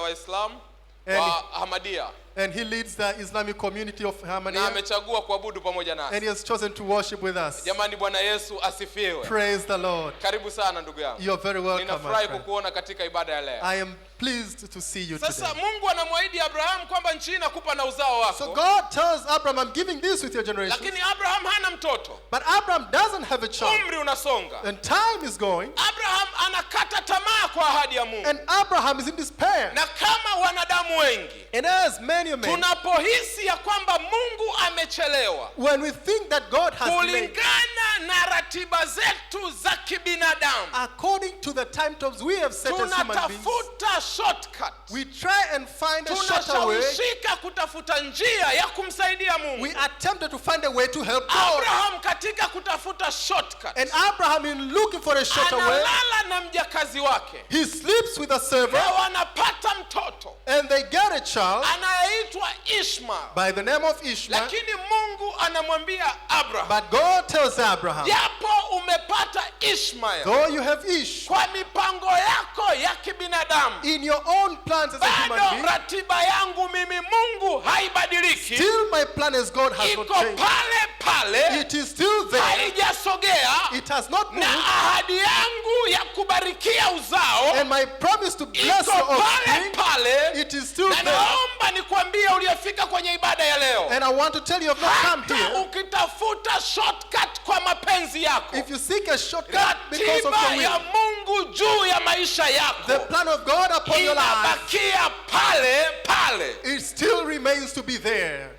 Waislamu wa Ahmadiyya. And he leads the Islamic community of Ahmadiyya. Na amechagua kuabudu pamoja nasi. And he has chosen to worship with us. Jamani, Bwana Yesu asifiwe. Praise the Lord. Karibu sana ndugu yangu. You are very welcome. Ninafurahi kukuona katika ibada ya leo. I am pleased to see you today. Sasa Mungu anamwahidi Abraham kwamba nchi inakupa na uzao wako. So God tells Abraham, I'm giving this with your generation. Lakini Abraham hana mtoto. But Abraham doesn't have a child. Umri unasonga. And time is going. Abraham anakata tamaa kwa ahadi ya Mungu. And Abraham is in despair. Na kama wanadamu wengi, and as many men, tunapohisi ya kwamba Mungu amechelewa, when we think that God has delayed, kulingana na ratiba zetu za kibinadamu, according to the timetables we have set as human beings, tunatafuta shortcut. we try and find a shorter way. Tunashawishika kutafuta njia ya kumsaidia Mungu. We attempted to find a way to help God. Abraham katika kutafuta shortcut, And Abraham, in looking for a shorter way, analala na mjakazi wake, he sleeps with a servant, na wanapata mtoto and they get a child anayeitwa Ishmael. by the name of Ishmael. Lakini Mungu anamwambia Abraham, But God tells Abraham, japo umepata Ishmael, though you have Ish, kwa mipango yako ya kibinadamu, in your own plans as a human bado being, ratiba yangu mimi Mungu haibadiliki. still my plan as God has not Iko changed. pale pale, It is still there. haijasogea, It has not na moved. ahadi yangu ya kubarikia uzao And my promise to bless iko your pale offspring, pale. it is still Na there. naomba nikwambie uliyefika kwenye ibada ya leo, And I want to tell you, I've not come hata here. ukitafuta shortcut kwa mapenzi yako, If you seek a shortcut because of ratiba your ya will, Mungu juu ya maisha the yako plan of God upon your life, inabakia pale pale. it still remains to be there.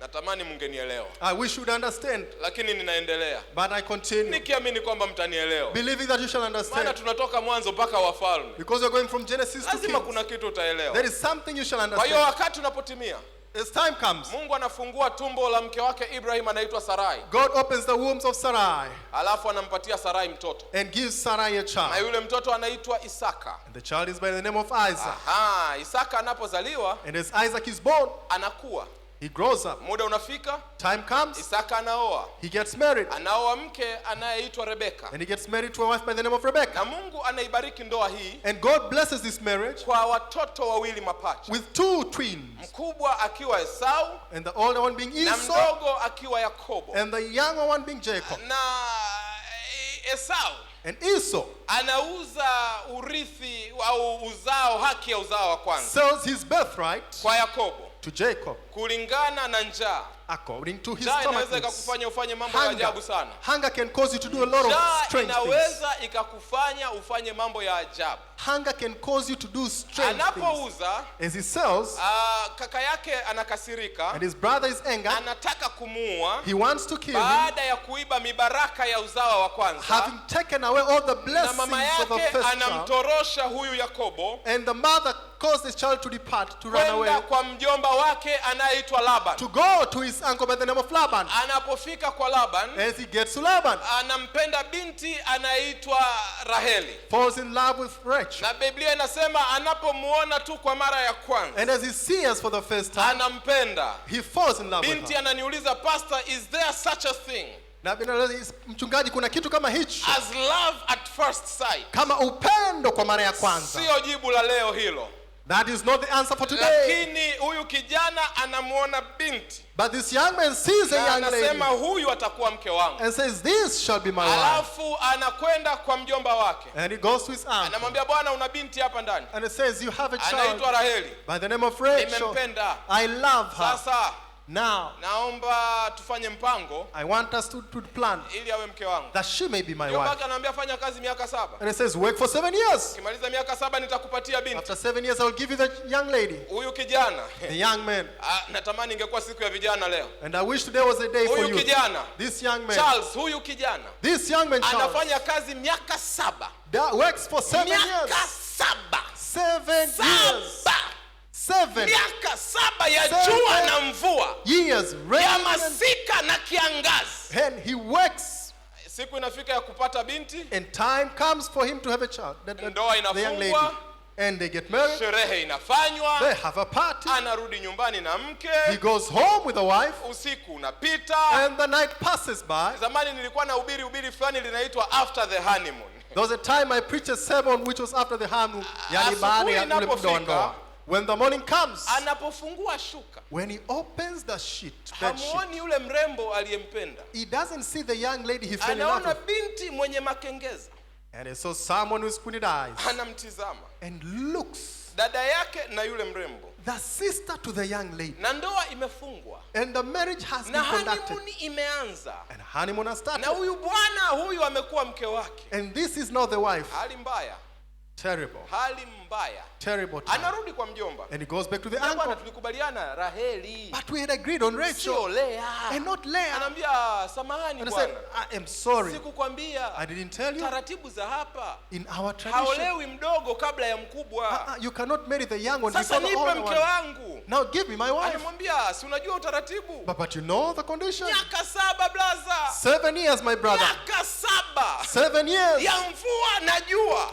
Natamani mungenielewa, I wish you would understand, lakini ninaendelea but I continue nikiamini kwamba mtanielewa, believing that you shall maana understand. tunatoka Mwanzo mpaka Wafalme. Because you're going from Genesis to Lazima Kings. kuna kitu utaelewa. There is something you shall Kwa hiyo understand. wakati unapotimia, As time comes, Mungu anafungua tumbo la mke wake Ibrahim anaitwa Sarai, God opens the wombs of Sarai alafu anampatia Sarai mtoto, and gives Sarai a na child. yule mtoto anaitwa Isaka. And the child is by the name of Isaac. Aha, Isaka anapozaliwa And as Isaac is born, anakuwa, he grows up. muda unafika, Time comes, Isaka anaoa, he gets married. anaoa mke anayeitwa Rebeka, And he gets married to a wife by the name of Rebecca. na Mungu anaibariki ndoa hii And God blesses this marriage kwa watoto wawili mapacha, with two twins. mkubwa akiwa Esau And the older one being na Esau, mdogo akiwa Yakobo. and the younger one being Jacob. Na Esau And Esau anauza urithi au uzao, haki ya uzao wa kwanza sells his birthright kwa Yakobo to Jacob kulingana na njaa. according to his Njaa stomach inaweza needs. ikakufanya ufanye mambo ya ajabu sana. Hunger can cause you to do a lot of Njaa strange things. inaweza ikakufanya ufanye mambo ya ajabu. Hunger can cause you to do strange things. Anapouza, As he sells, kaka yake anakasirika, and his brother is angered, anataka kumuua he wants to kill him, baada ya kuiba mibaraka ya uzao wa kwanza, having taken away all the na blessings mama of the yake first child. anamtorosha huyu Yakobo And the mother caused this child to depart, to run away, kwenda kwa mjomba wake anayeitwa Laban. to go to his uncle by the name of Laban. Anapofika kwa Laban, As he gets to Laban, anampenda binti anayeitwa Raheli, falls in love with Rachel. na Biblia inasema anapomuona tu kwa mara ya kwanza And as he sees for the first time, anampenda. he falls in love with Binti her. ananiuliza, Pastor, is there such a thing Na mchungaji, kuna kitu kama hicho as love at first sight? kama upendo kwa mara ya kwanza? Sio jibu la leo hilo, That is not the answer for today. lakini huyu kijana anamuona binti But this young man sees a na young anasema lady huyu atakuwa mke wangu, and says, this shall be my wife. alafu anakwenda kwa mjomba wake, And he goes to his uncle anamwambia, bwana, una binti hapa ndani and he says, you have a anaitwa child Raheli, by the name of Rachel. nimempenda. I love her. Sasa Now, naomba tufanye mpango I want us to plan ili awe mke wangu. that she may be my Mjomba wife. wake anamwambia, fanya kazi miaka 7. And he says, work for 7 years. Ukimaliza miaka 7 nitakupatia binti. After 7 years, I will give you the young lady, Huyu kijana the young man. natamani ingekuwa siku ya vijana leo. And I wish today was a day for Huyu you. kijana This young man, Charles, huyu kijana this young man, Charles, anafanya kazi miaka 7. that works for 7 Miaka years. 7. 7 years. 7 Miaka 7 ya 7 jua na mvua, years. ya Rain and, masika na kiangazi. and he works. Siku inafika ya kupata binti, And time comes for him to have a child. ndoa The young lady. inafungwa, And they get married. sherehe inafanywa, They have a party. anarudi nyumbani na He mke, goes home with a wife. usiku unapita. And the night passes by. Zamani nilikuwa na ubiri fulani linaitwa after the honeymoon. There was a time I preached a sermon which was after the honeymoon. Yani baada ya ule muda wa ndoa. When the morning comes, anapofungua shuka, when he opens the sheet, bed sheet, hamuoni yule mrembo aliyempenda. he doesn't see the young lady he fell in love Anaona with. binti mwenye makengeza. And he saw someone with squinted eyes Anamtizama and looks. dada yake na yule mrembo. The sister to the young lady. Na ndoa imefungwa. And the marriage has been conducted. Na honeymoon imeanza. And honeymoon has started. Na huyu bwana huyu amekuwa mke wake. And this is not the wife. Hali mbaya. Terrible. Hali mbaya. Terrible time. Anarudi kwa mjomba. And he goes back to the uncle. uncle. Tulikubaliana Raheli. But we had agreed on Rachel. Sio Lea. And not Leah. Anambia samahani And I said, bwana. I am sorry. Sikukwambia. I didn't tell you. Taratibu za hapa. In our tradition. Haolewi mdogo kabla ya mkubwa. You cannot marry the young one Sasa before the nipe older mke one. wangu. Now give me my wife. Anamwambia si unajua utaratibu. But you know the condition. Miaka 7 blaza. 7 years, my brother. Miaka 7. 7 years. Ya mvua na jua.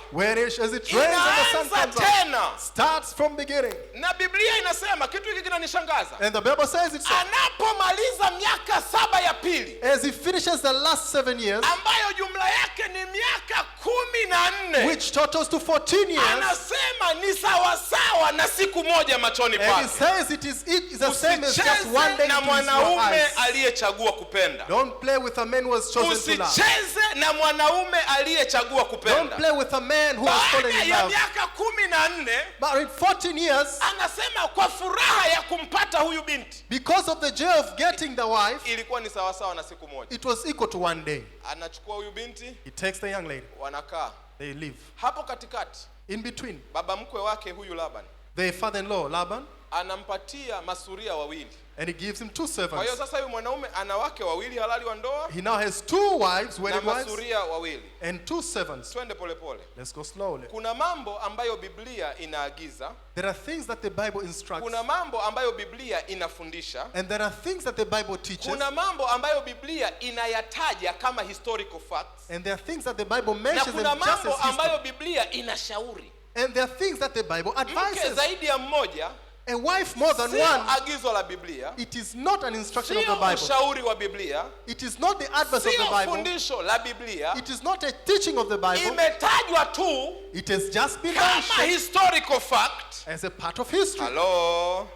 As it rains and the sun comes tena. up. Starts from beginning. Na Biblia inasema kitu hiki kinanishangaza. And the Bible says it's so. Anapomaliza miaka 7 ya pili. As he finishes the last 7 years. Ambayo jumla yake ni miaka 14. Which totals to 14 years. Anasema ni sawa sawa na siku moja machoni pake. And he says it is the same as just one day na to his mwanaume eyes. aliyechagua kupenda. Don't play with a man who has chosen to love. Usicheze na mwanaume aliyechagua kupenda. Don't play with a man who has fallen in love. Miaka 14, but in 14 years, anasema kwa furaha ya kumpata huyu binti. Because of the joy of getting the wife, ilikuwa ni sawa sawa na siku moja. It was equal to one day. Anachukua huyu binti. He takes the young lady. Wanakaa. They live. Hapo katikati. In between. Baba mkwe wake huyu Laban. The father-in-law Laban. Anampatia masuria wawili. And he gives him 2 servants. Kwa hiyo sasa huyu mwanaume ana wake wawili halali wa ndoa. He now has 2 wives, wedded wives. Na masuria wawili. And 2 servants. Twende pole pole. Let's go slowly. Kuna mambo ambayo Biblia inaagiza. There are things that the Bible instructs. Kuna mambo ambayo Biblia inafundisha. And there are things that the Bible teaches. Kuna mambo ambayo Biblia inayataja kama historical facts. And there are things that the Bible mentions them just as history. Na kuna mambo ambayo Biblia inashauri. And there are things that the Bible advises. Mke zaidi ya mmoja. A wife more than one. Agizo la Biblia. It is not an instruction of the Bible. Ushauri wa Biblia. It is not the advice of the Bible. Fundisho la Biblia. It is not a teaching of the Bible. Imetajwa tu. It has just been mentioned historical fact. As a part of history. Hello.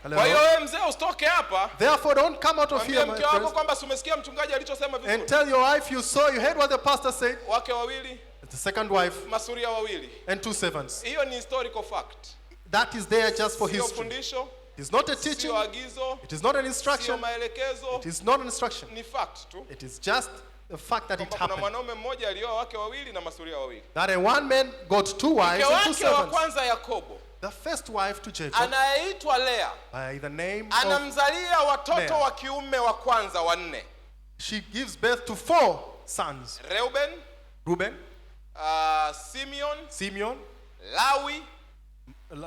Kwa hiyo wewe mzee usitoke hapa. Therefore don't come out of here, my mke wako kwamba umesikia mchungaji alichosema vizuri. And tell your wife you heard what the pastor said. Wake wawili. The second wife. Masuria wawili. And 2 servants. Hiyo ni historical fact. That is there just for history. Fundisho. It is not a teaching. It is not an instruction. It is not an instruction. Ni fact tu. It is just the fact that it happened. Kuna mwanaume mmoja alioa wake wawili na masuria wawili. That a one man got 2 wives and 2 servants. Wa kwanza Yakobo. The first wife to Jacob. Anaitwa Lea. By the name anamzalia watoto wa kiume wa kwanza 4. She gives birth to 4 sons. Reuben. Simeon. Lawi.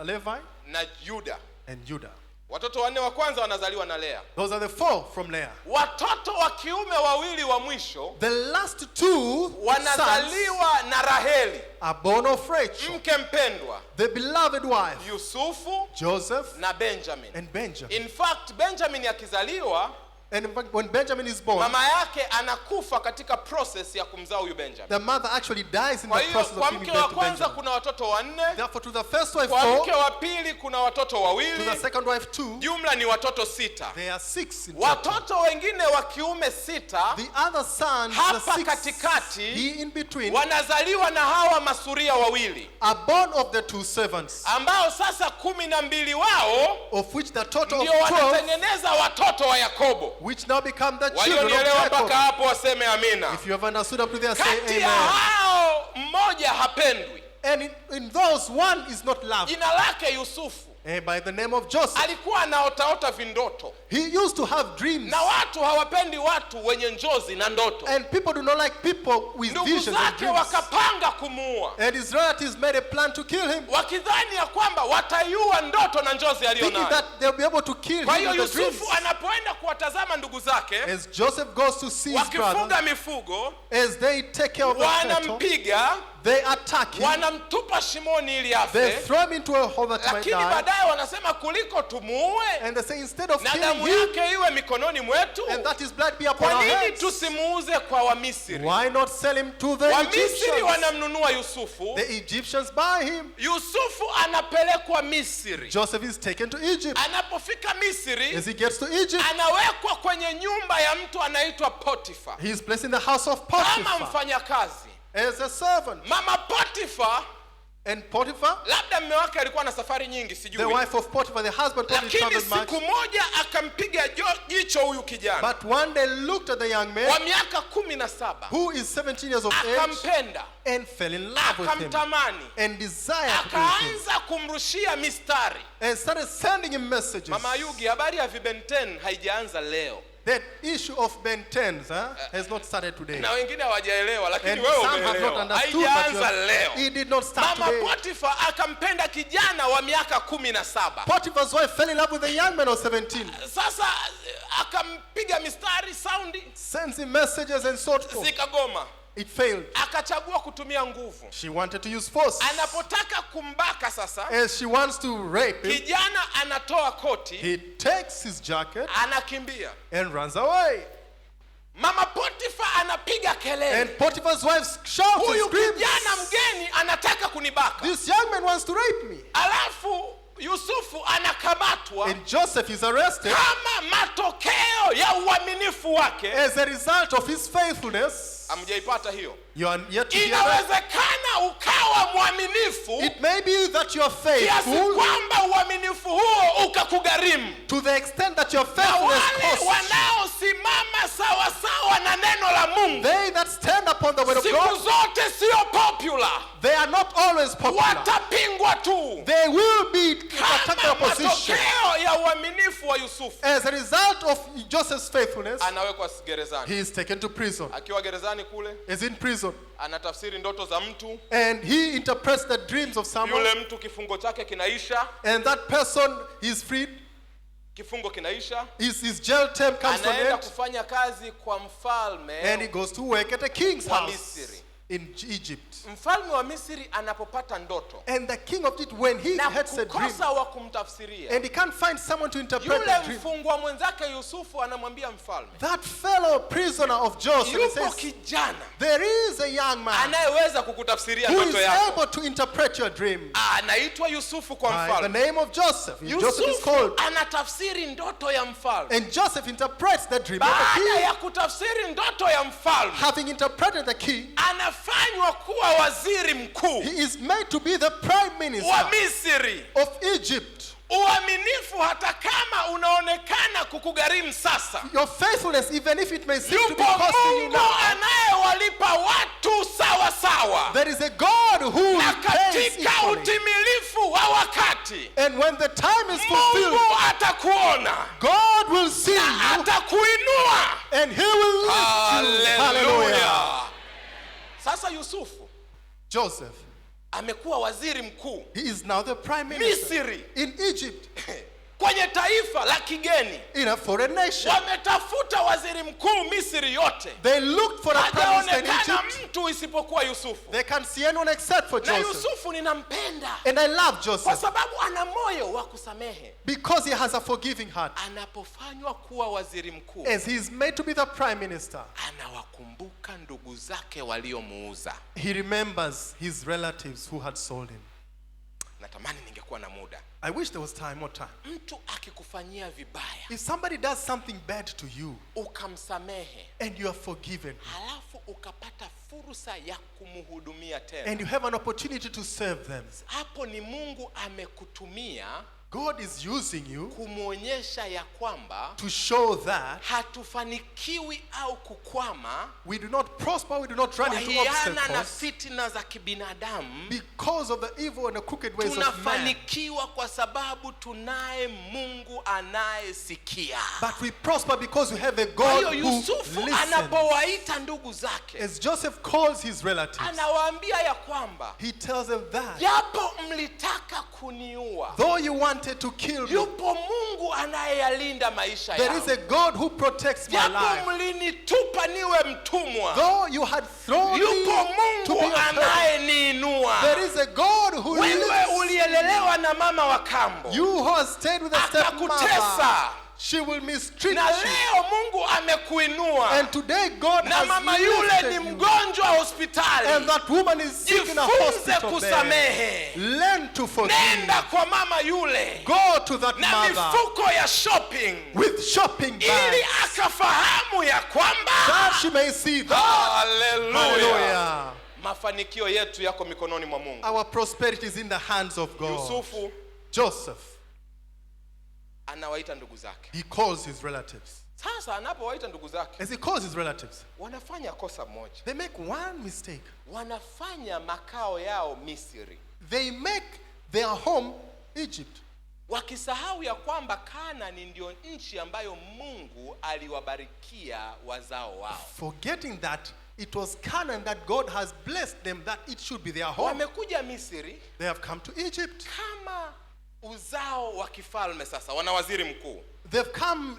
Levi. Na Juda. And Judah. Watoto 4 wa kwanza wanazaliwa na Lea. Those are the 4 from Leah. Watoto wa kiume wawili wa mwisho. The last 2 wanazaliwa na Raheli. Are born of Rachel. Mke mpendwa. The beloved wife. Yusufu. Joseph. Na Benjamin. And Benjamin. In fact, Benjamin akizaliwa. And when Benjamin is born, mama yake anakufa katika process ya kumzaa huyu Benjamin. The mother actually dies in the process of giving birth to Benjamin. Kuna watoto 4. Therefore to the first wife 4. Kwa mke wa pili kuna watoto 2. To the second wife 2. Jumla ni watoto 6. There are 6 in watoto wengine wa kiume 6. The other sons, hapa the 6, katikati, in between, wanazaliwa na hawa masuria wawili. Are born of the 2 servants. Ambao sasa 12 wao, of which the total of 12, ndio wanatengeneza watoto wa Yakobo. Which now become the children of Jacob. Hapo waseme amina. If you have understood up to there, say amen. Kati ya hao mmoja hapendwi. And in those, one is not loved. Jina lake Yusufu. By the name of Joseph. Alikuwa anaota vindoto. He used to have dreams. Na watu hawapendi watu wenye njozi na ndoto. And people do not like people with visions and dreams. Wakapanga kumuua. And his relatives made a plan to kill him. Wakidhani ya kwamba wataiua ndoto na njozi alionayo. Thinking that they'll be able to kill him with the dreams. Yusufu anapoenda kuwatazama ndugu zake. As Joseph goes to see his brothers. Wakifuga mifugo. As they take care of the cattle. Wanampiga. They attack him. Wanamtupa shimoni ili afe. They throw him into a hole that he might die. baadaye wanasema kuliko tumuue And they say instead of na killing damu him, yake iwe mikononi mwetu, and that his blood be upon kwa our nini heads, tusimuuze kwa Wamisri? why not sell him to the Wamisri Egyptians? wanamnunua Yusufu. The Egyptians buy him. Yusufu anapelekwa Misri. Joseph is taken to Egypt. Anapofika Misri, As he gets to Egypt, anawekwa kwenye nyumba ya mtu anaitwa Potifa he is placed in the house of kama Potiphar mfanyakazi. as a servant. Mama Potifa, And Potiphar, labda mume wake alikuwa na safari nyingi, the sijui, wife of Potiphar, the husband probably lakini traveled much. siku moja akampiga jicho huyu kijana But one day looked at the young man wa miaka 17, who is 17 years of age akampenda, and fell in love with him akamtamani, and desired to be with him akaanza kumrushia mistari. and started sending him messages. Mama Yugi, habari ya Vibenten haijaanza leo, That issue of Ben 10s has not started today. na wengine hawajaelewa, lakini And wewe some have not umeelewa. understood, but Haijaanza leo. it did not start Mama today. Potifa akampenda kijana wa miaka 17. Potiphar's wife fell in love with a young man of 17. Sasa akampiga mistari, saundi Sends him messages and so forth. zikagoma. It failed. Akachagua kutumia nguvu. She wanted to use force. Anapotaka kumbaka sasa, As she wants to rape him, kijana anatoa koti, he takes his jacket anakimbia. and runs away. Mama Potifa anapiga kelele, And Potiphar's wife shouts and huyu screams, kijana mgeni anataka kunibaka. "This young man wants to rape me." Alafu Yusufu anakamatwa And Joseph is arrested kama matokeo ya uaminifu wake. as a result of his faithfulness. Hamjaipata hiyo? You are yet to hear that. Inawezekana ukawa mwaminifu It may be that you are kiasi faithful kwamba uaminifu huo ukakugharimu. to the extent that your Na faithfulness wale costs. wanaosimama sawa sawa na neno la Mungu They that stand upon the word of siku God, zote sio popular, they are not always popular. watapingwa tu They will be kama attacked opposition. matokeo ya uaminifu wa Yusufu. As a result of Joseph's faithfulness, Anawekwa gerezani. he is taken to prison. Akiwa gerezani kule, Is in prison. anatafsiri ndoto za mtu. And he interprets the dreams of someone. Yule mtu kifungo chake kinaisha, And that person is freed. kifungo kinaisha, His jail term comes to an anaenda end. kufanya kazi kwa And he mfalme goes to work at the king's wa house Misri. in Egypt. Mfalme wa Misri anapopata ndoto And the king of Egypt, when he na has a dream, kukosa wa kumtafsiria, and he can't find someone to interpret yule the dream, mfungwa mwenzake Yusufu anamwambia mfalme, that fellow prisoner of Joseph yupo says, kijana there is a young man anayeweza kukutafsiria who is ndoto yako, able to interpret your dream. anaitwa Yusufu kwa By the mfalme. name of Joseph. Joseph is Yusufu called. anatafsiri ndoto ya mfalme. And Joseph interprets the dream of the Baada king. ya kutafsiri ndoto ya mfalme, Having interpreted the king, anafanywa kuwa waziri mkuu he is made to be the prime minister wa Misri. of Egypt. Uaminifu hata kama unaonekana kukugharimu sasa, Your faithfulness, even if it may seem to yupo be costing you Mungu now, anayewalipa watu sawa sawa, there is a God who na pays katika equally. utimilifu wa wakati And when the time is fulfilled, Mungu atakuona God will see na you atakuinua. and he will lift you. Hallelujah. Haleluya! Sasa Yusufu Joseph, amekuwa waziri mkuu he is now the prime minister Misri, in Egypt, kwenye taifa la kigeni. in a foreign nation. Wametafuta waziri mkuu Misri yote, They looked for a prime minister in hajaonekana Egypt. mtu isipokuwa Yusufu. They can't see anyone except for Na Joseph. Yusufu ninampenda And I love kwa Joseph sababu ana moyo wa kusamehe. because he has a forgiving heart. Anapofanywa kuwa waziri mkuu, As he is made to be the prime minister, anawakumbuka ndugu zake waliomuuza. he remembers his relatives who had sold him. Natamani ningekuwa na muda. I wish there was time, more time. Mtu akikufanyia vibaya If somebody does something bad to you ukamsamehe, and you are forgiven, halafu ukapata fursa ya kumhudumia tena, and you have an opportunity to serve them, hapo ni Mungu amekutumia God is using you kumwonyesha ya kwamba to show that hatufanikiwi au kukwama we do not prosper, we do not run kwa into hiana na obstacles fitina za kibinadamu. because of the evil and the crooked ways of man. Tunafanikiwa kwa sababu tunaye Mungu anayesikia. But we prosper because we have a Kwa God hiyo who Yusufu listens. anapowaita ndugu zake, As Joseph calls his relatives, anawaambia ya kwamba he tells them that japo mlitaka kuniua, though you wanted to kill me, yupo Mungu Mungu anayeyalinda maisha There yangu. is a God who protects my Japo life. mlinitupa niwe mtumwa, Though you had thrown me yupo to be Mungu a servant, anayeniinua. there is a God who Wewe lives. ulielelewa na mama wa kambo, You who have stayed with a stepmother, akakutesa, she will mistreat na you. leo Mungu amekuinua, And today God na has mama yule lifted ni you. mgonjwa hospitali. And that woman is sick in a Jifunze hospital bed. kusamehe. Learn to forgive. Nenda kwa mama yule Go to that na mother mifuko ya shopping, with shopping ili bags, akafahamu ya kwamba that she may see that. haleluya, Hallelujah. mafanikio yetu yako mikononi mwa Mungu. Our prosperity is in the hands of God. Yusufu Joseph, anawaita ndugu zake. he calls his relatives. Sasa anapowaita ndugu zake, As he calls his relatives, wanafanya kosa moja. they make one mistake. Wanafanya makao yao Misri, They make their home Egypt, wakisahau ya kwamba Kanaani ndio nchi ambayo Mungu aliwabarikia wazao wao. forgetting that it was Canaan that God has blessed them, that it should be their home. Wamekuja Misri They have come to Egypt. kama uzao wa kifalme. Sasa wana waziri mkuu, They've come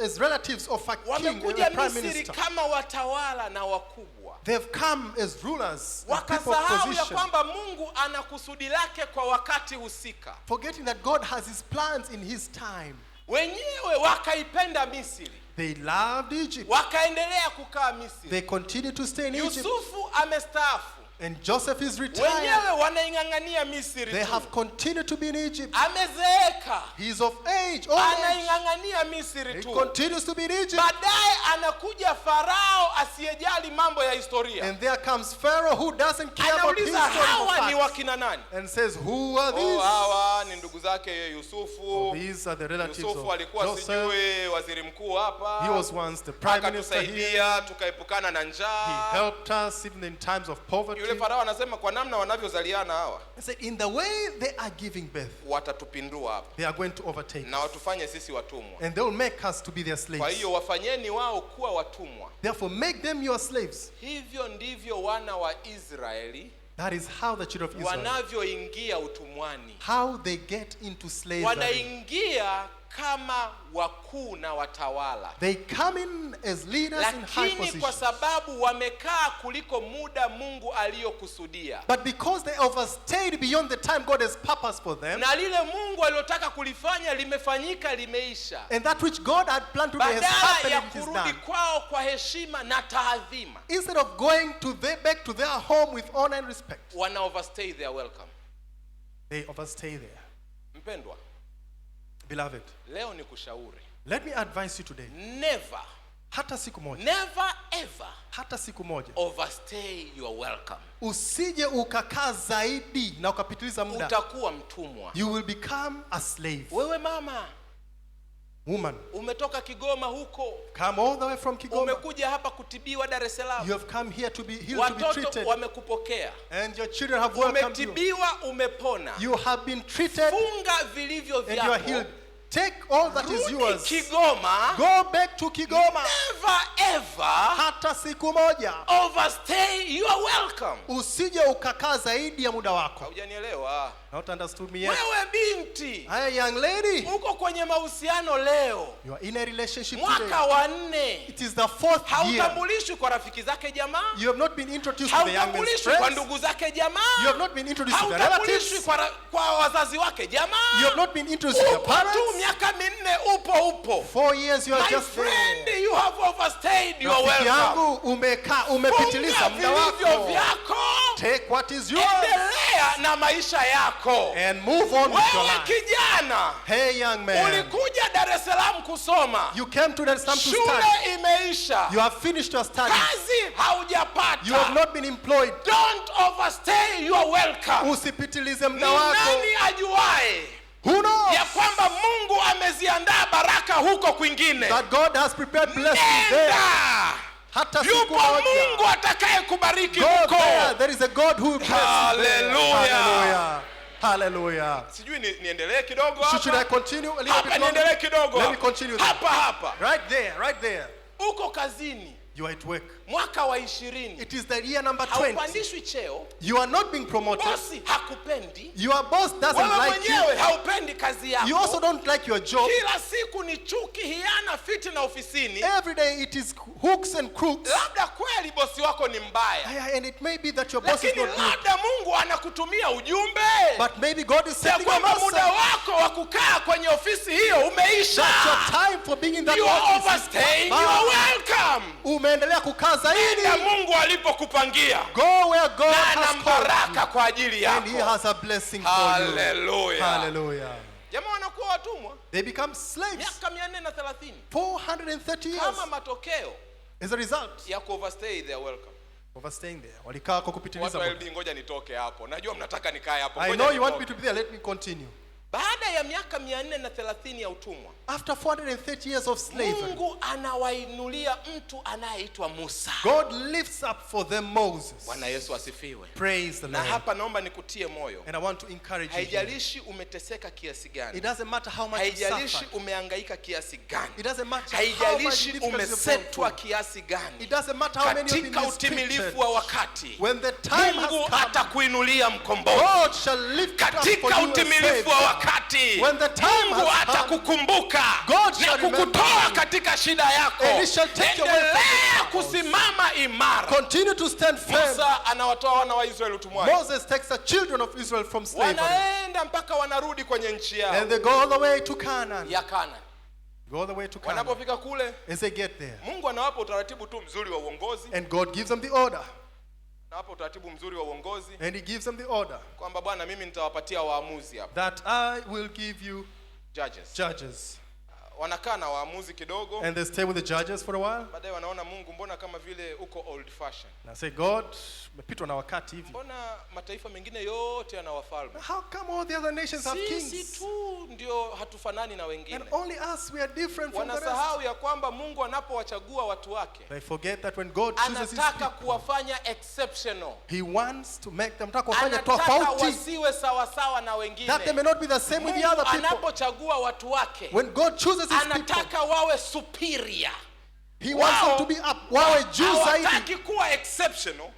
as relatives of a king and wamekuja a prime Misri minister. kama watawala na wakubwa. They've come as rulers and people of Wakasahau ya position, kwamba Mungu ana kusudi lake kwa wakati husika. forgetting that God has his plans in his time. Wenyewe wakaipenda Misri, They loved Egypt. wakaendelea kukaa Misri. They continue to stay in Egypt. Yusufu amestaafu, And Joseph is retired. wenyewe wanaing'ang'ania Misri They tu. have continued to be in Egypt. Amezeeka, He is of age, old age. anaing'ang'ania Misri He tu. continues to be in Egypt. Baadaye anakuja Farao asiyejali mambo ya historia, And there comes Pharaoh who doesn't care about anauliza historical hawa ni facts wakina nani? and says, who are these? Hawa ni ndugu zake Yusufu. These are the relatives Yusufu of alikuwa Joseph. sijui waziri mkuu hapa, He was once the prime minister here. akatusaidia tukaepukana na He njaa. helped us even in times of poverty. Yule Farao anasema kwa namna wanavyozaliana hawa, He said, in the way they are giving birth, watatupindua hapa they are going to overtake na us. watufanye sisi watumwa. And they will make us to be their Kwa slaves. hiyo wafanyeni wao kuwa watumwa. Therefore, make them your slaves. Hivyo ndivyo wana wa Israeli That is how the children of Israel, wanavyoingia utumwani. how they get into slavery. Wanaingia kama wakuu na watawala, They come in as leaders in high lakini kwa positions. sababu wamekaa kuliko muda Mungu aliyokusudia, But because they overstayed beyond the time God has purposed for them, na lile Mungu aliyotaka kulifanya limefanyika, limeisha, and that which God had planned to do has badala happened ya and it is kurudi done. kwao kwa heshima na taadhima, Instead of going to back to their home with honor and respect, wana overstay their welcome. they overstay there. Mpendwa, Beloved, leo ni kushauri, let me advise you today. never Hata siku moja, never ever hata siku moja, overstay your welcome. usije ukakaa zaidi na ukapitiliza muda. Utakuwa mtumwa. You will become a slave. Wewe mama, Woman, umetoka Kigoma huko, come all the way from Kigoma. umekuja hapa kutibiwa Dar es You Salaam, have come here to be healed, to be watoto treated. wamekupokea, And your children have welcomed you. umetibiwa, umepona. You have been treated Funga vilivyo and you are vyako, healed. Take all that is rudi yours. Kigoma. Go back to Kigoma. Never ever Hata siku moja. overstay your welcome. Usije ukakaa zaidi ya muda wako. Haujanielewa? Not understood me yet. Wewe binti, Hey, young lady, uko kwenye mahusiano leo, you are in a relationship mwaka today. wa 4, It is the 4th year. hautambulishwi kwa rafiki zake jamaa, You have not been introduced to the young man's hautambulishwi kwa friends. ndugu zake You jamaa, have not been introduced to the hautambulishwi relatives. kwa wazazi wake You jamaa. have not been introduced to the Upo tu parents. miaka 4, upo. 4 years you are My just friend, there. you have overstayed your Rafiki welcome. yangu, umepitiliza Funga muda vilivyo wako. vyako, Take what is yours endelea na maisha yako. and move on with your Wewe life. kijana, Hey, young man, ulikuja Dar es Salaam kusoma, you came to Dar es Salaam to shule study. imeisha, You have finished your studies. kazi haujapata. You have not been employed. Don't overstay your welcome. Usipitilize Ni muda wako. nani ajuae Who knows ya kwamba Mungu ameziandaa baraka huko kwingine? that God has prepared blessings there. Nenda. Hata siku Yupo Mungu moja. atakaye kubariki Go huko. there. There is a God who blesses there. Hallelujah. Hallelujah. Hallelujah. Sijui niendelee kidogo Should I hapa? continue a little Hapa bit niendelee longer? kidogo. Let me continue there. Hapa. Right there, right there. Uko kazini, You are at work. mwaka wa 20. It is the year number 20. Haupandishwi cheo, You are not being promoted. bosi hakupendi, Your boss doesn't wewe like you. mwenyewe haupendi kazi yako. You also don't like your job. Kila siku ni chuki, hiana, fitina ofisini. Every day it is hooks and crooks. Labda kweli bosi wako ni mbaya. And it may be that your boss is not good. Labda Mungu anakutumia ujumbe. But maybe God is sending a message. Muda wako wa kukaa kwenye ofisi hiyo umeisha. That your time for being in that office. You are overstaying. You are welcome. Umeendelea kukaa zaidi. Na Mungu alipokupangia. Go where God has called you. Kwa ajili yako. And he has a blessing for you. Hallelujah. Hallelujah. Jamaa wanakuwa watumwa. They become slaves. Miaka 430. 430 years. Kama matokeo. As a result. Ya overstay, they are welcome. Overstaying there. Walikaa kwa kupitiliza. Watu LD ngoja nitoke hapo. Najua mnataka nikae hapo. I know you want me to be there. Let me continue. Baada ya miaka 430 ya utumwa. After 430 years of slavery. Mungu anawainulia mtu anayeitwa Musa. God lifts up for them Moses. Bwana Yesu asifiwe. Praise the Lord. Na hapa naomba nikutie moyo. And I want to encourage you. Haijalishi umeteseka kiasi gani. It doesn't matter how much you suffer. Haijalishi umehangaika kiasi gani. It doesn't matter haijalishi umesetwa kiasi gani. It doesn't matter how many of you katika utimilifu wa wakati. When the time Mungu has come, atakuinulia mkombozi. God shall lift up for you katika utimilifu wa wakati. When the time Mungu has come, atakukumbuka God shall na kukutoa katika shida yako. And he shall take you away from Endelea kusimama imara. Continue to stand firm. Musa anawatoa wana wa Israeli utumwani. Moses takes the children of Israel from slavery. Wanaenda mpaka wanarudi kwenye nchi yao. And they go all the way to Canaan. Ya Canaan. Go all the way to Canaan. Wanapofika kule, as they get there, Mungu anawapa utaratibu tu mzuri wa uongozi. And God gives them the order. Anawapa utaratibu mzuri wa uongozi. And he gives them the order. Kwamba Bwana mimi nitawapatia waamuzi hapa. That I will give you judges. Wanakaa na waamuzi kidogo. And they stay with the judges for a while. Baadaye wanaona Mungu mbona kama vile uko old fashion. And I say God, umepitwa na wakati hivi. Mbona mataifa mengine yote yana wafalme? How come all the other nations have kings? Sisi tu ndio hatufanani na wengine. And only us, we are different from the rest. Wanasahau ya kwamba Mungu anapowachagua watu wake. They forget that when God chooses his people, anataka kuwafanya exceptional. He wants to make them tofauti. Anataka wasiwe sawa sawa na wengine. That they may not be the same with the other people. Anapochagua watu wake, when God chooses his anataka people, wawe superior. He wants them to be up. Wawe juu zaidi. Hawataki kuwa exceptional.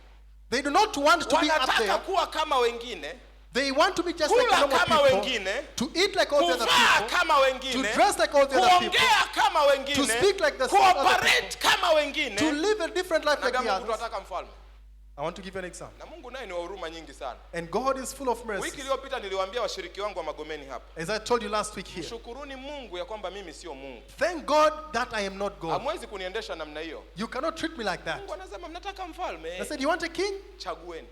They do not want to be up there. Wanataka kuwa kama wengine. They want to be just like normal people. Wengine, to eat like all the other people. Kama wengine, to dress like all the other people. Kama wengine, to speak like the cooperate kama wengine. To live a different life like the others. Mfalme. I want to give you an example. Na Mungu naye ni wa huruma nyingi sana. And God is full of mercy. Wiki iliyopita niliwaambia washiriki wangu wa Magomeni hapa. As I told you last week here. Mshukuruni Mungu ya kwamba mimi sio Mungu. Thank God that I am not God. Hamwezi kuniendesha namna hiyo. You cannot treat me like that. Mungu anasema mnataka mfalme. I said you want a king? Chagueni.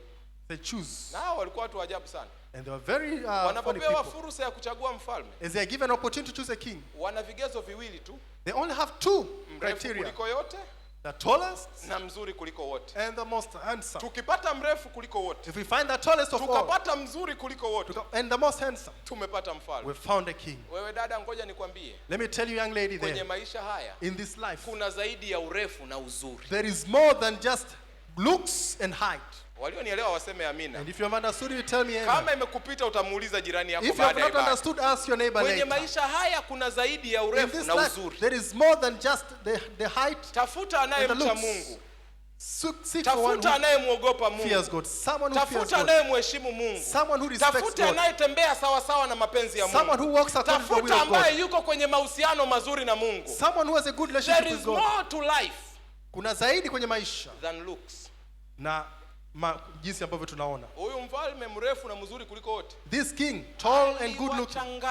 They choose. Na hao walikuwa watu ajabu sana. And they were very wanapopewa fursa ya kuchagua mfalme. As they are given an opportunity to choose a king. Wana vigezo viwili tu. They only have two criteria. Kuliko yote. The tallest na mzuri kuliko wote. And the most handsome. Tukipata mrefu kuliko wote. If we find the tallest of all. Tukapata mzuri kuliko wote. And the most handsome. Tumepata mfalme. We found a king. Wewe dada ngoja nikwambie. Let me tell you young lady there. Kwenye maisha haya. In this life. Kuna zaidi ya urefu na uzuri. There is more than just looks and height. Walionielewa waseme amina. And if you have understood, you tell me amen. Kama imekupita utamuuliza jirani yako baada ya ibada. If you have not understood, ask your neighbor later. Kwenye maisha haya kuna zaidi ya urefu na uzuri. There is more than just the height. Tafuta anayemcha Mungu. Tafuta anayemwogopa Mungu. Fears God. Someone who fears God. Tafuta anayemheshimu Mungu. Someone who respects God. Tafuta anayetembea sawa sawa na mapenzi ya Mungu. Someone who walks according to the will of God. Tafuta ambaye yuko kwenye mahusiano mazuri na Mungu. Someone who has a good relationship with God. There is more to life. Kuna zaidi kwenye maisha than looks. Na jinsi ambavyo tunaona. Huyu mfalme mrefu na mzuri kuliko wote. This king, tall and good looking,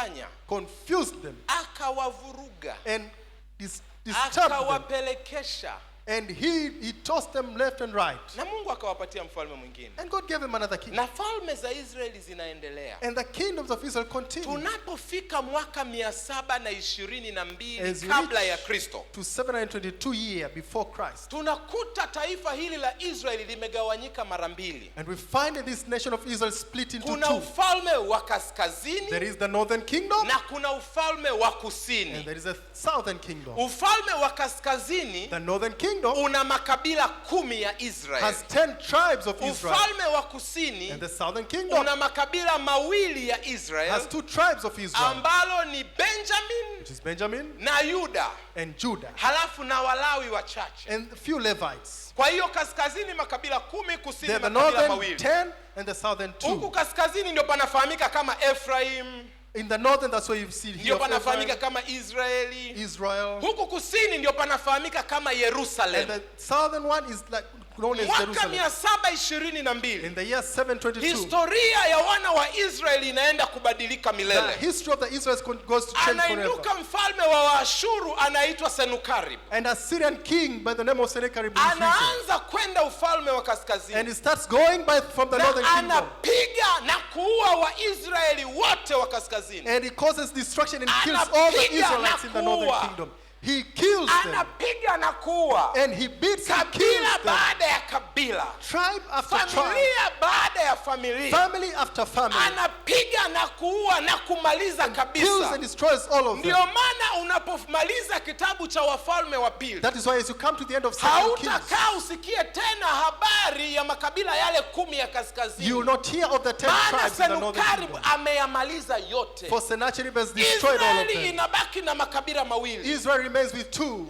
confused them. Akawavuruga. And disturbed them. Akawapelekesha. And he tossed them left and right. Na Mungu akawapatia mfalme mwingine. And God gave him another king. Na falme za Israeli zinaendelea. And the kingdoms of Israel continue. Tunapofika mwaka 722 kabla ya Kristo. To 722 years before Christ. Tunakuta taifa hili la Israeli limegawanyika mara mbili. And we find in this nation of Israel split into kuna two. Ufalme wa kaskazini. There is the northern kingdom. Na kuna ufalme wa kusini. And there is a southern kingdom. Ufalme wa kaskazini. The northern kingdom una makabila 10 ya Israeli. Has 10 tribes of Israel. Ufalme wa kusini and the southern kingdom una makabila 2 ya Israel. Has 2 tribes of Israel. Ambalo ni Benjamin, which is Benjamin, na Yuda, and Judah. Halafu na Walawi wachache. And a few Levites. Kwa hiyo kaskazini makabila 10, kusini makabila 2. The northern 10 and the southern 2. Huku kaskazini ndio panafahamika kama Ephraim, In the northern, that's where you see ndio panafahamika kama Israeli. Israel. Huku kusini ndio panafahamika kama Yerusalem. And the southern one is like known as Jerusalem. Mwaka 722. In the year 722. Historia ya wana wa Israeli inaenda kubadilika milele. The history of the Israelites goes to change forever. Anainuka mfalme wa Waashuru anaitwa Senukarib. And a Syrian king by the name of Sennacherib anaanza kwenda ufalme wa kaskazini. And he starts going from the northern kingdom. Anapiga na kuua Waisraeli wote wa kaskazini. And he causes destruction and kills all the Israelites in the northern kingdom. He kills them. Anapiga na kuua. And he beats and kills them. Kabila baada ya kabila. Tribe after tribe. Familia baada ya familia. Family after family. Anapiga na kuua na kumaliza kabisa. Kills and destroys all of them. Ndio maana unapomaliza kitabu cha Wafalme wa Pili. That is why as you come to the end of 2 Kings. Hautakaa usikie tena habari ya makabila yale 10 ya kaskazini. You will not hear of the 10 tribes in the northern kingdom. Ameyamaliza yote. For Sennacherib has destroyed all of them. Israeli inabaki na makabila mawili. Israel remains with 2.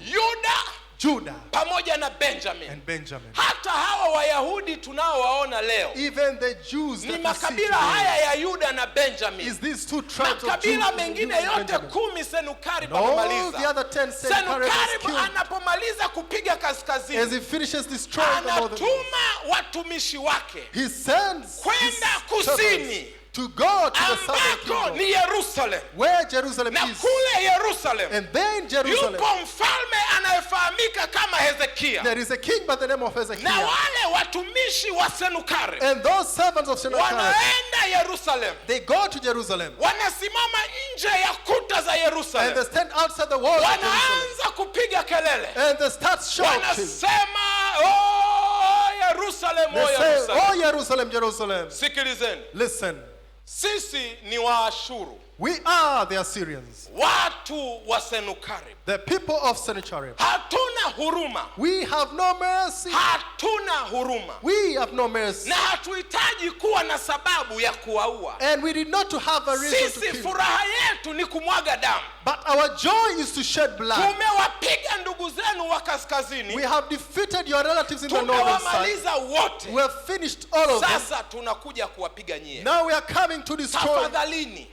Judah pamoja na Benjamin. And Benjamin. Hata hawa Wayahudi tunaowaona leo. Even the Jews ni makabila haya ya Yuda na Benjamin. Is these 2 tribes of Judah? Makabila mengine yote 10 Senukarib amemaliza. The other 10 Senukarib anapomaliza kupiga kaskazini. As he finishes destroying the northern. Anatuma watumishi wake. He sends kwenda kusini. To go to the southern kingdom. Ni Jerusalem. Where Jerusalem na is. Kule Jerusalem. And then Jerusalem. Yupo mfalme anayefahamika kama Hezekia. There is a king by the name of Hezekiah. Na wale watumishi wa Senukarib. And those servants of Sennacherib. Wanaenda Jerusalem. They go to Jerusalem. Wanasimama nje ya kuta za Jerusalem. And they stand outside the walls of Jerusalem. Wanaanza kupiga kelele. And they start shouting. Wanasema, oh Jerusalem, they say, oh Jerusalem, Jerusalem. Sikilizeni. Listen. Sisi ni Waashuru. We are the Assyrians. Watu wa Senukarib. The people of Sennacherib. Hatuna huruma. We have no mercy. Hatuna huruma. We have no mercy. Na hatuhitaji kuwa na sababu ya kuwaua. And we did not to have a reason to kill. Sisi furaha yetu ni kumwaga damu. But our joy is to shed blood. Tumewapiga ndugu zenu wa kaskazini. We have defeated your relatives in the northern side. Tumewamaliza wote. We have finished all of them. Sasa tunakuja kuwapiga nyie. Now we are coming to destroy. Tafadhalini.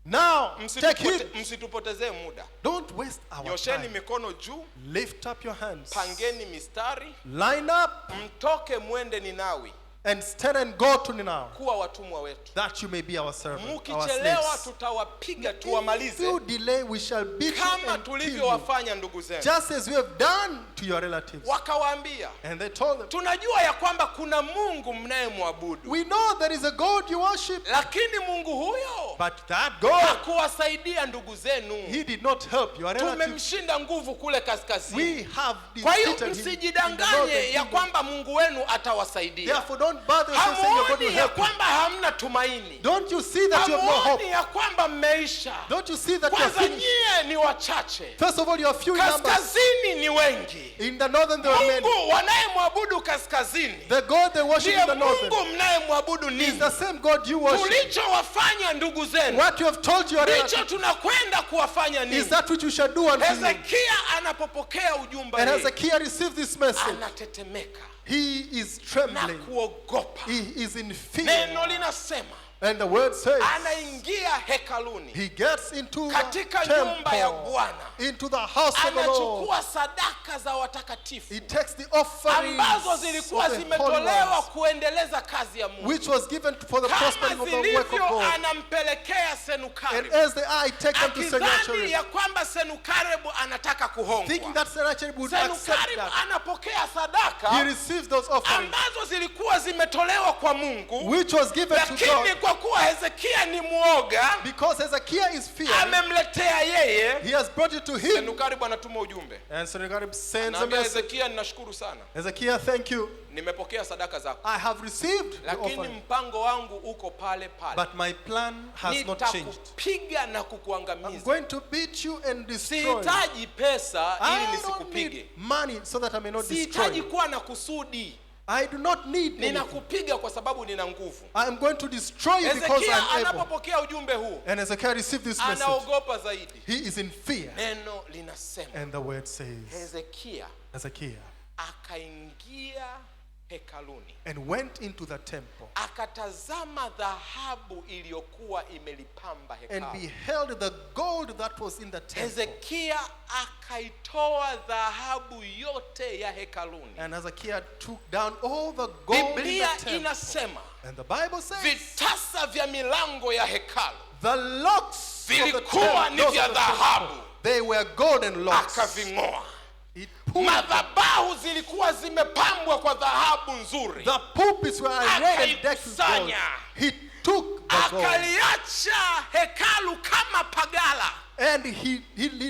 Now, take it. Msitupotezee muda. Don't waste our Nyosheni time. mikono juu. Lift up your hands. Pangeni mistari. Line up. Mtoke mwende Ninawi. And stand and go to Nineveh. Kuwa watumwa wetu. That you may be our servant, our Mkichelewa tutawapiga tuwamalize. If you delay, we shall beat you kama and kill tulivyowafanya ndugu zenu. Just as we have done to your relatives. Wakawaambia. And they told them. Tunajua ya kwamba kuna Mungu mnayemwabudu. We know there is a God you worship. Lakini Mungu huyo. But that God. Hakuwasaidia ndugu zenu. He did not help your relatives. Tumemshinda nguvu kule kaskazini. We have defeated him. Kwa hiyo msijidanganye ya kwamba Mungu wenu atawasaidia. Therefore don't bother yourself saying you're going to help. Kwamba hamna tumaini. Don't you see that you have no hope? Ya kwamba mmeisha. Don't you see that you are finished? Nyie ni wachache. First of all, you are few in numbers. Kaskazini ni wengi. In the northern there are many. Mungu wanayemwabudu kaskazini. The God they worship in the northern. Mungu mnayemwabudu ni is the same God you worship. Tulichowafanya ndugu zenu. What you have told your relatives. Ndicho tunakwenda kuwafanya nini? Is that which you shall do unto them. Hezekia anapopokea ujumbe. And Hezekiah received this message. Anatetemeka. He is trembling. Na kuogopa. He is in fear. Neno linasema. And the word says, anaingia hekaluni. He gets into katika the nyumba ya Bwana. Into the house of the Lord. Anachukua sadaka za watakatifu. He takes the offerings ambazo zilikuwa zimetolewa kuendeleza kazi ya Mungu. Which was given for the prospering of the work of God. Anampelekea Senukarib. And as they are, I take them to Sennacherib. ya kwamba Senukarib anataka kuhongwa. Thinking that Sennacherib would accept that. Anapokea sadaka. He receives those offerings. Ambazo zilikuwa zimetolewa kwa Mungu. Which was given to God. Kwa kuwa Hezekia ni muoga, because Hezekiah is fearing, amemletea yeye, he has brought it to him. Senukarib anatuma ujumbe. And Senukarib sends a message. Hezekia, ninashukuru sana. Hezekiah, thank you. Nimepokea sadaka zako. I have received the offering. Lakini mpango wangu uko pale pale. But my plan has not changed. Nitakupiga na kukuangamiza. I'm going to beat you and destroy. Sihitaji pesa ili nisikupige. I don't need money so that I may not destroy. Sihitaji kuwa na kusudi. I do not need ninakupiga kwa sababu nina nguvu. I am going to destroy you because I am able. Anapopokea ujumbe huu, and Hezekiah received this message, anaogopa zaidi. He is in fear. Neno linasema, and the word says, Hezekiah akaingia hekaluni. And went into the temple. Akatazama dhahabu iliyokuwa imelipamba hekalu. And beheld the gold that was in the temple. Hezekia akaitoa dhahabu yote ya hekaluni. And Hezekiah took down all the gold Biblia in the temple. inasema, And the Bible says, vitasa vya milango ya hekalu the locks of the vilikuwa ni temple, vya dhahabu. they were golden locks. Akaving'oa. He pulled Madhabahu zilikuwa zimepambwa kwa dhahabu nzuri. the pulpits were arrayed and decked with gold. Akaikusanya. He took the gold. Akaliacha hekalu kama pagala. And he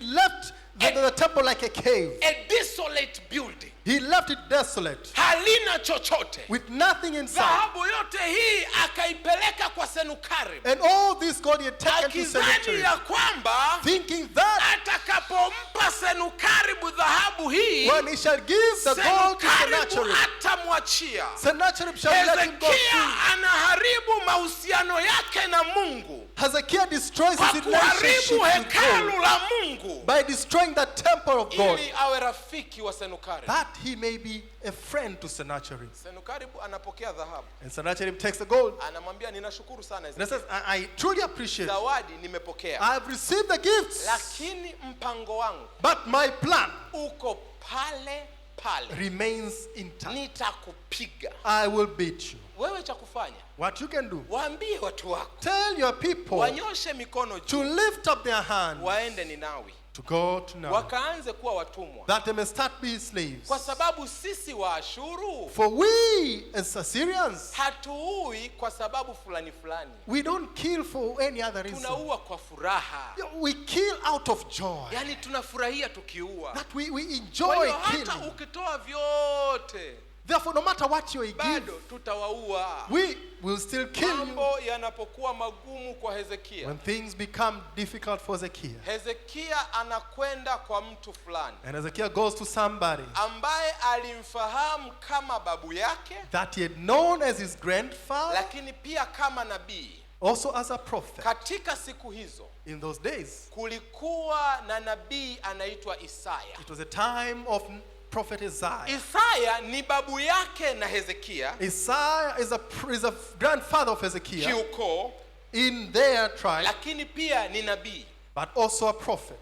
left the temple like a cave. A desolate building. He left it desolate, Halina chochote. with nothing inside. Dhahabu yote hii akaipeleka kwa Senukarib. And all this gold he had taken to Akizani Sennacherib, ya kwamba thinking that atakapompa Senukaribu dhahabu hii, when he shall give the gold to Senukaribu Sennacherib, atamwachia. Sennacherib shall let him go Hezekia free. anaharibu mahusiano yake na Mungu Hezekiah destroys kwa his relationship kuharibu with hekalu God la Mungu by destroying the temple of God, ili awe rafiki wa Senukaribu. that he may be a friend to Sennacherib. Senukaribu anapokea dhahabu. And Sennacherib takes the gold. Anamwambia, ninashukuru sana And he Hezekia. says, I truly appreciate. Zawadi nimepokea. I have received the gifts, Lakini mpango wangu but my plan uko pale pale. remains intact. Nitakupiga. I will beat you. Wewe cha kufanya, What you can do, waambie watu wako tell your people wanyoshe mikono to juu, lift up their hands waende Ninawi, to go to now, wakaanze kuwa watumwa, that they may start be slaves. kwa sababu sisi Waashuru For we as Assyrians, hatuui kwa sababu fulani fulani, we don't kill for any other reason. tunaua kwa furaha. We kill out of joy. Yani tunafurahia tukiua. That we Kwa enjoy hiyo hata killing. ukitoa vyote Therefore, no matter what you give, bado tutawaua. we will still kill you. Mambo yanapokuwa magumu kwa Hezekia, When things become difficult for Hezekiah, Hezekia anakwenda kwa mtu fulani and Hezekiah goes to somebody ambaye alimfahamu kama babu yake, that he had known as his grandfather, lakini pia kama nabii. also as a prophet. Katika siku hizo In those days, kulikuwa na nabii anaitwa Isaya. it was a time of prophet Isaiah. Isaya ni babu yake na Hezekia Isaiah is a grandfather of Hezekiah kiukoo, in their tribe, lakini pia ni nabii. but also a prophet.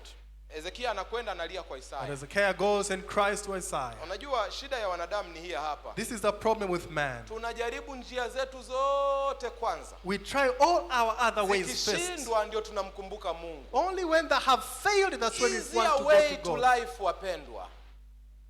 Hezekia anakwenda analia kwa And Isaya. Hezekiah goes and cries to Isaiah. Unajua shida ya wanadamu ni hii hapa. This is the problem with man. Tunajaribu njia zetu zote kwanza. We try all our other ways first. Zikishindwa ndio tunamkumbuka Mungu. Only when they have failed, that's when we Easier want to way go to to God. life, wapendwa.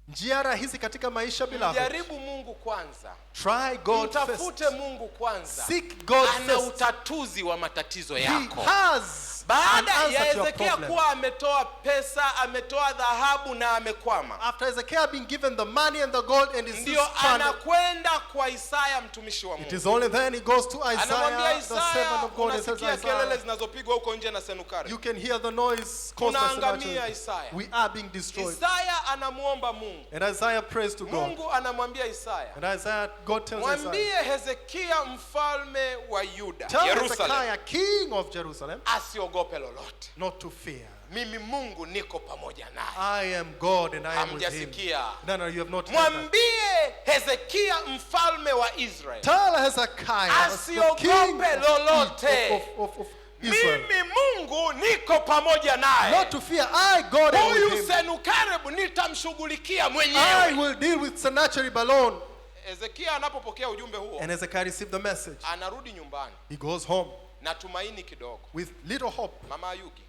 Njia rahisi katika maisha, beloved. Jaribu Mungu kwanza. Try God first. Mtafute Mungu kwanza. Seek God Ana first. utatuzi wa matatizo He yako. has an Baada ya answer to your Hezekia problem. kuwa ametoa pesa, ametoa dhahabu na amekwama, After Hezekiah being given the money and the gold and is ndio stranded, anakwenda kwa Isaya mtumishi wa it Mungu. is only then he goes to Anamwambia Isaiah, the servant Isaya, of God, and says, unasikia kelele Isaiah, zinazopigwa huko nje na Senukari. you can hear the noise caused by Tunaangamia, Sennacherib. Isaya. We are being destroyed. Isaya anamuomba Mungu. And Isaiah prays to God. Mungu anamwambia Isaya, And Isaiah, God tells mwambie Isaiah, Hezekia mfalme wa Yuda, tell Yerusalem, Hezekiah, king of Jerusalem, asiogope lolote. not to fear. Mimi Mungu niko pamoja naye. I am God and I am with him. Hamjasikia. No, you have not heard that. Mwambie Hezekia mfalme wa Israeli, Tell Hezekiah, the king asiogope lolote. of Israel, Mimi Mungu niko pamoja naye. not to fear. I, God, am Huyu with him. Senukaribu nitamshughulikia I mwenyewe. will deal with Sennacherib alone. Hezekia anapopokea ujumbe huo, And Hezekiah received the message. anarudi nyumbani He goes home na tumaini kidogo. with little hope. Mama Yugi,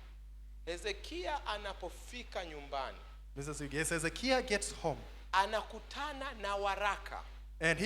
Hezekia anapofika nyumbani Mrs. Yugi, as Hezekiah gets home, anakutana na waraka and